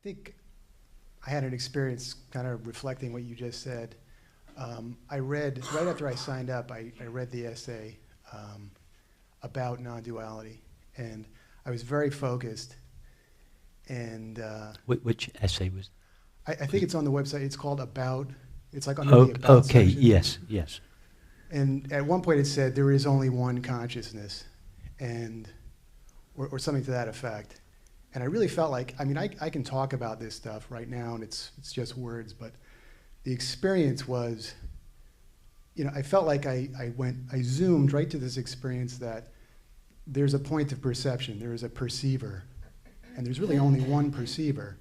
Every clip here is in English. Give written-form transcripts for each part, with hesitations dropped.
think I had an experience kind of reflecting what you just said. I read, right after I signed up, I read the essay about non-duality, and I was very focused. And which essay was? I think it's on the website. It's called About. It's like under the About okay, section. yes. And at one point it said there is only one consciousness, and or something to that effect. And I really felt like, I mean, I can talk about this stuff right now, and it's just words, but the experience was, you know, I felt like I zoomed right to this experience that there's a point of perception, there is a perceiver, and there's really only one perceiver,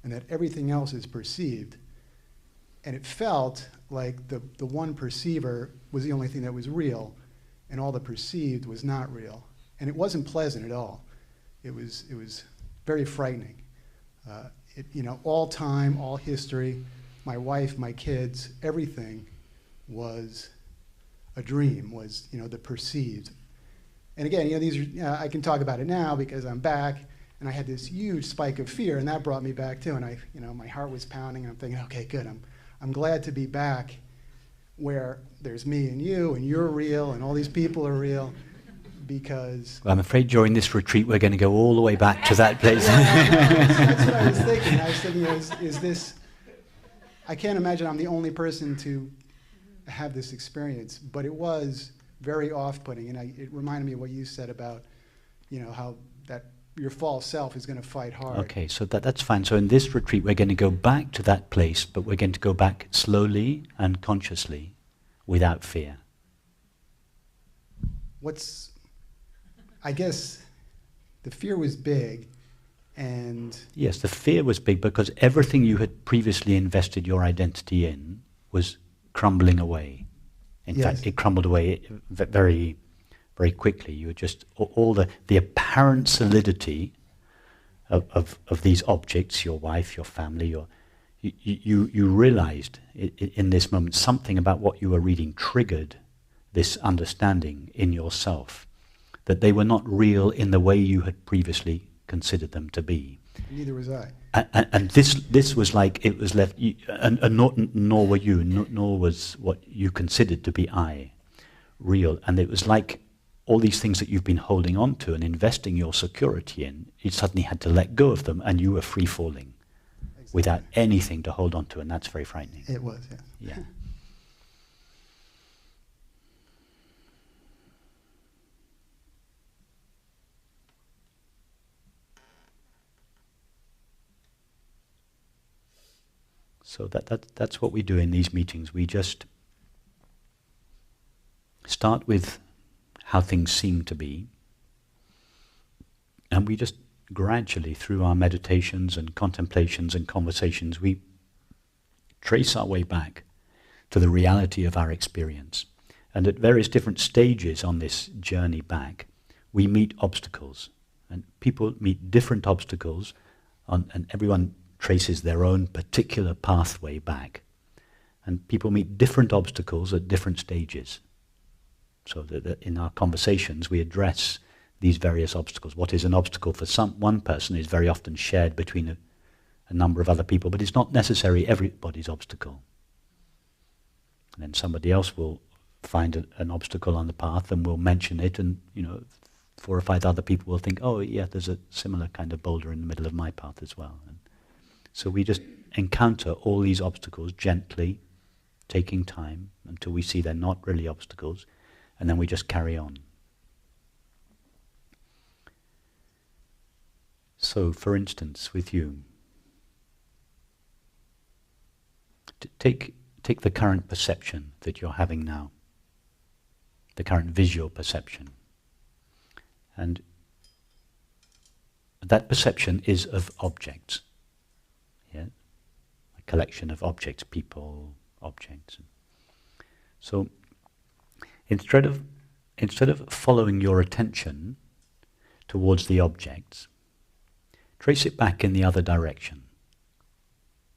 and that everything else is perceived. And it felt like the one perceiver was the only thing that was real, and all the perceived was not real. And it wasn't pleasant at all. It was very frightening. You know, all time, all history, my wife, my kids, everything was a dream, was, you know, the perceived. And again, you know, these are, you know, I can talk about it now because I'm back, and I had this huge spike of fear, and that brought me back too. And I, you know, my heart was pounding, and I'm thinking, okay, good, I'm glad to be back where there's me and you, and you're real, and all these people are real. Because well, I'm afraid during this retreat we're going to go all the way back to that place. That's what I was thinking. I was thinking, you know, is this, I can't imagine I'm the only person to have this experience, but it was very off-putting, and it reminded me of what you said about, you know, how that your false self is going to fight hard. Okay, so that's fine. So in this retreat we're going to go back to that place, but we're going to go back slowly and consciously, without fear. I guess the fear was big, and... Yes, the fear was big because everything you had previously invested your identity in was crumbling away. In fact, it crumbled away very, very quickly. You were just, all the apparent solidity of these objects, your wife, your family, you realized in this moment something about what you were reading triggered this understanding in yourself, that they were not real in the way you had previously considered them to be. Neither was I. And this was like it was left, nor were you, nor was what you considered to be I real. And it was like all these things that you've been holding on to and investing your security in, you suddenly had to let go of them, and you were free falling without anything to hold on to, and that's very frightening. It was, yeah. Yeah. So that's what we do in these meetings. We just start with how things seem to be, and we just gradually, through our meditations and contemplations and conversations, we trace our way back to the reality of our experience. And at various different stages on this journey back, we meet obstacles. And people meet different obstacles, and everyone traces their own particular pathway back. And people meet different obstacles at different stages. So that in our conversations we address these various obstacles. What is an obstacle for one person is very often shared between a number of other people, but it's not necessarily everybody's obstacle. And then somebody else will find an obstacle on the path and will mention it, and 4 or 5 other people will think, oh yeah, there's a similar kind of boulder in the middle of my path as well. And so we just encounter all these obstacles gently, taking time until we see they're not really obstacles, and then we just carry on. So, for instance, with you, take the current perception that you're having now, the current visual perception. And that perception is of objects. Yeah? A collection of objects, people, objects. So instead of following your attention towards the objects, trace it back in the other direction.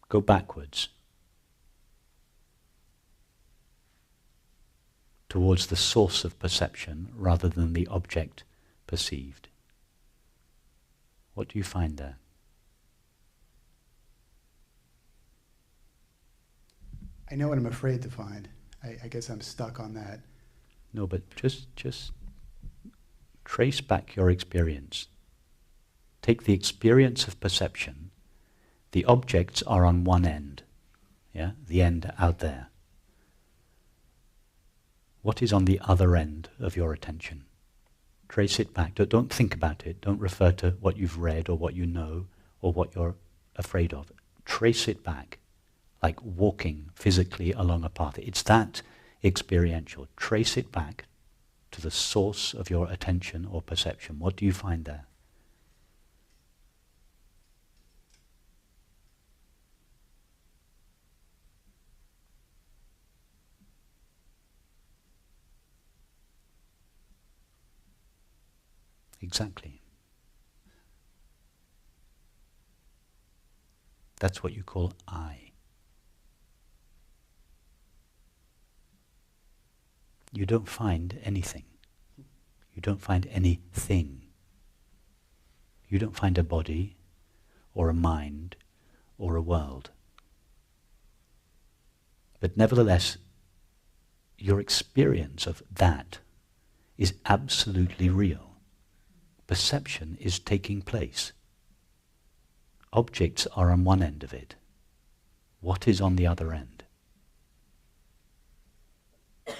Go backwards towards the source of perception rather than the object perceived. What do you find there? I know what I'm afraid to find. I guess I'm stuck on that. No, but just trace back your experience. Take the experience of perception. The objects are on one end, yeah, the end out there. What is on the other end of your attention? Trace it back. Don't think about it. Don't refer to what you've read or what you know or what you're afraid of. Trace it back, like walking physically along a path. It's that experiential. Trace it back to the source of your attention or perception. What do you find there? Exactly. That's what you call I. You don't find anything. You don't find anything. You don't find a body, or a mind, or a world. But nevertheless, your experience of that is absolutely real. Perception is taking place. Objects are on one end of it. What is on the other end? I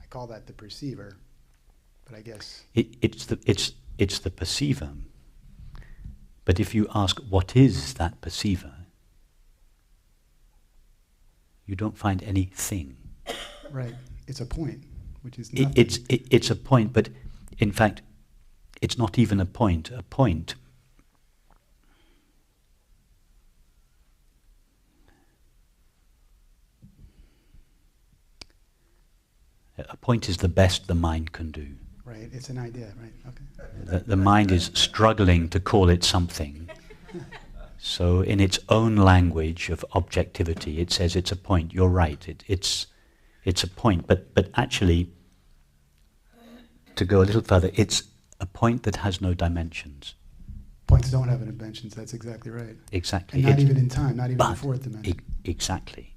call that the perceiver, but I guess It's the perceiver. But if you ask, what is that perceiver? You don't find anything. right. It's a point, which is nothing. It's a point, but in fact, it's not even a point. A point is the best the mind can do. Right. It's an idea. Right. Okay. The mind is struggling to call it something. So in its own language of objectivity, it says it's a point. You're right. It's a point, but actually, to go a little further, it's a point that has no dimensions. Points don't have dimensions. That's exactly right. Exactly. And not even in time. Not even But the fourth dimension. Exactly.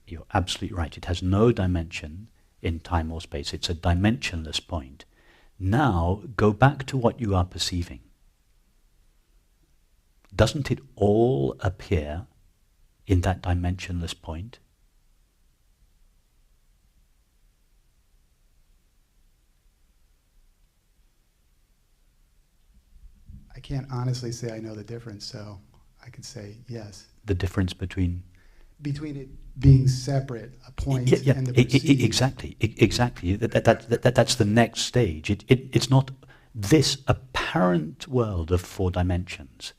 You're absolutely right. It has no dimension in time or space. It's a dimensionless point. Now, go back to what you are perceiving. Doesn't it all appear in that dimensionless point? I can't honestly say I know the difference, so I could say yes. The difference between Between it being separate, a point and the perceiving. Exactly. That's the next stage. It's not this apparent world of four dimensions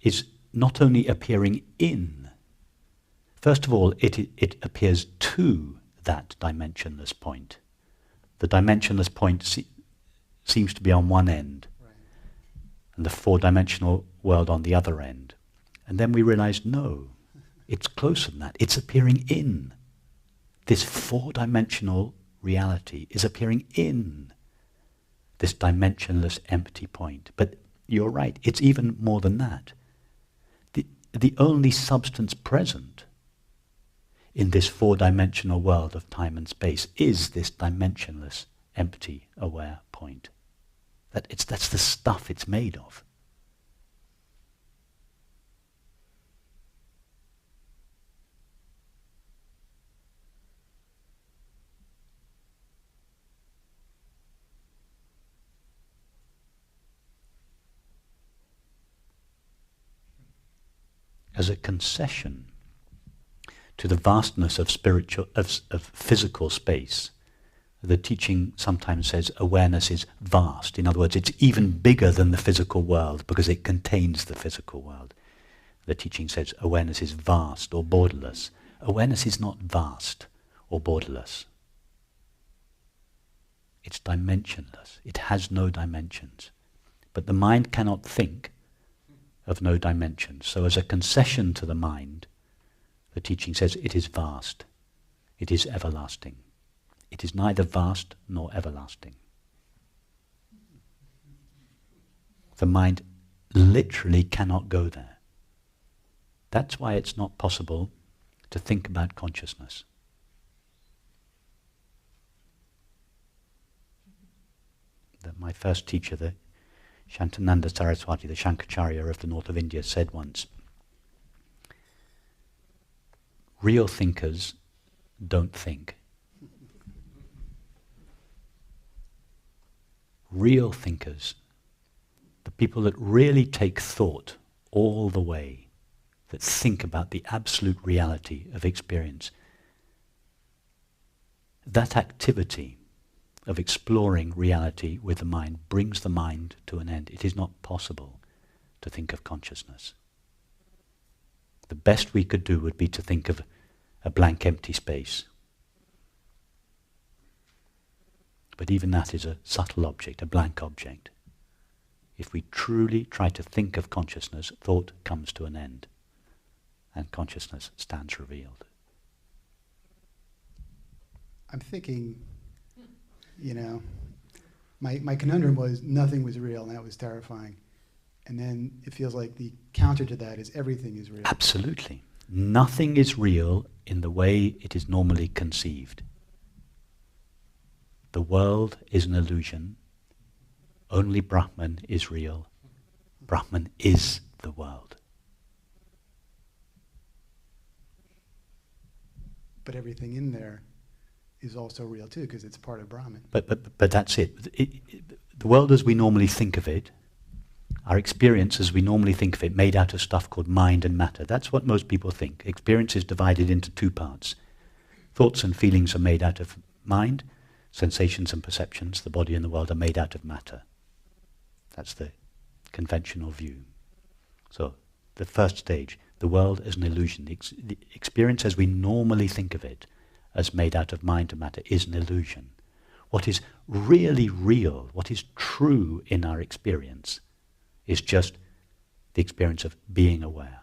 is not only appearing in. First of all, it appears to that dimensionless point. The dimensionless point seems to be on one end, Right. and the four-dimensional world on the other end. And then we realize, no, it's closer than that. It's appearing in. This four-dimensional reality is appearing in this dimensionless empty point. But you're right, it's even more than that. The only substance present in this four-dimensional world of time and space is this dimensionless, empty, aware point. That's the stuff it's made of. As a concession to the vastness of physical space, the teaching sometimes says awareness is vast. In other words, it's even bigger than the physical world because it contains the physical world. The teaching says awareness is vast or borderless. Awareness is not vast or borderless. It's dimensionless. It has no dimensions. But the mind cannot think of no dimensions. So as a concession to the mind, the teaching says it is vast. It is everlasting. It is neither vast nor everlasting. The mind literally cannot go there. That's why it's not possible to think about consciousness. My first teacher, the Shantananda Saraswati, the Shankaracharya of the north of India, said once, real thinkers don't think. Real thinkers, the people that really take thought all the way, that think about the absolute reality of experience, that activity of exploring reality with the mind brings the mind to an end. It is not possible to think of consciousness. The best we could do would be to think of a blank, empty space. But even that is a subtle object, a blank object. If we truly try to think of consciousness, thought comes to an end, and consciousness stands revealed. I'm thinking, my conundrum was nothing was real, and that was terrifying. And then it feels like the counter to that is everything is real. Absolutely. Nothing is real in the way it is normally conceived. The world is an illusion. Only Brahman is real. Brahman is the world. But everything in there is also real too, because it's part of Brahman. But that's it. The world as we normally think of it, our experience as we normally think of it, made out of stuff called mind and matter. That's what most people think. Experience is divided into two parts. Thoughts and feelings are made out of mind. Sensations and perceptions, the body and the world, are made out of matter. That's the conventional view. So, the first stage, the world is an illusion. The experience as we normally think of it, as made out of mind and matter, is an illusion. What is really real, what is true in our experience, is just the experience of being aware.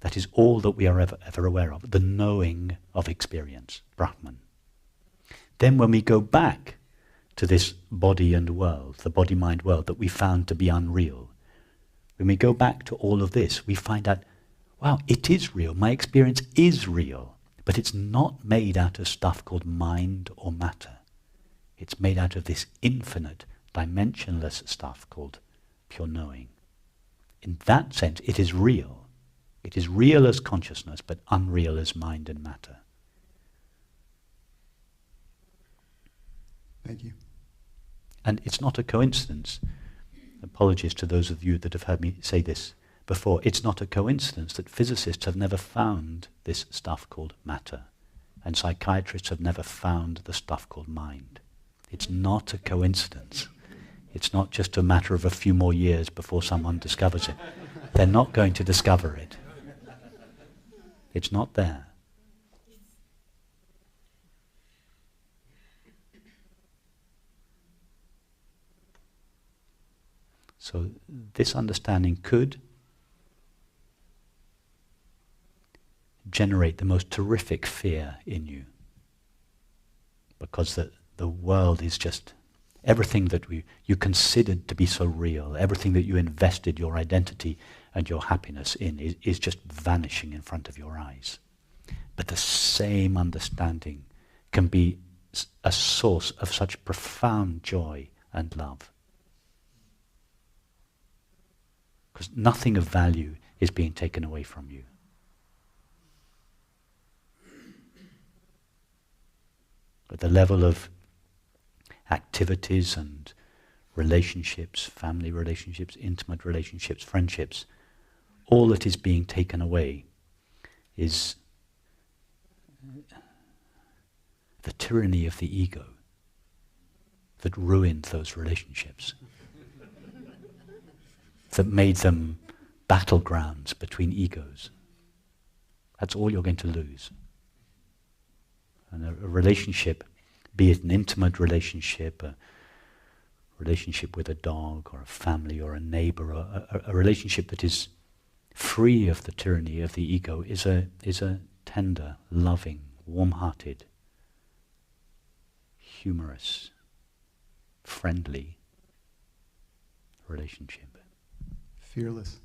That is all that we are ever aware of, the knowing of experience, Brahman. Then when we go back to this body and world, the body-mind world that we found to be unreal, when we go back to all of this, we find out, wow, it is real, my experience is real, but it's not made out of stuff called mind or matter. It's made out of this infinite, dimensionless stuff called pure knowing. In that sense, it is real. It is real as consciousness, but unreal as mind and matter. Thank you. And it's not a coincidence. Apologies to those of you that have heard me say this before. It's not a coincidence that physicists have never found this stuff called matter, and psychiatrists have never found the stuff called mind. It's not a coincidence. It's not just a matter of a few more years before someone discovers it. They're not going to discover it. It's not there. So this understanding could generate the most terrific fear in you, because the world is just everything that you considered to be so real, everything that you invested your identity and your happiness in is just vanishing in front of your eyes. But the same understanding can be a source of such profound joy and love. Because nothing of value is being taken away from you. At the level of activities and relationships, family relationships, intimate relationships, friendships, all that is being taken away is the tyranny of the ego that ruined those relationships, that made them battlegrounds between egos. That's all you're going to lose. And a relationship, be it an intimate relationship, a relationship with a dog or a family or a neighbor, or a relationship that is free of the tyranny of the ego, is a tender, loving, warm-hearted, humorous, friendly relationship. Fearless.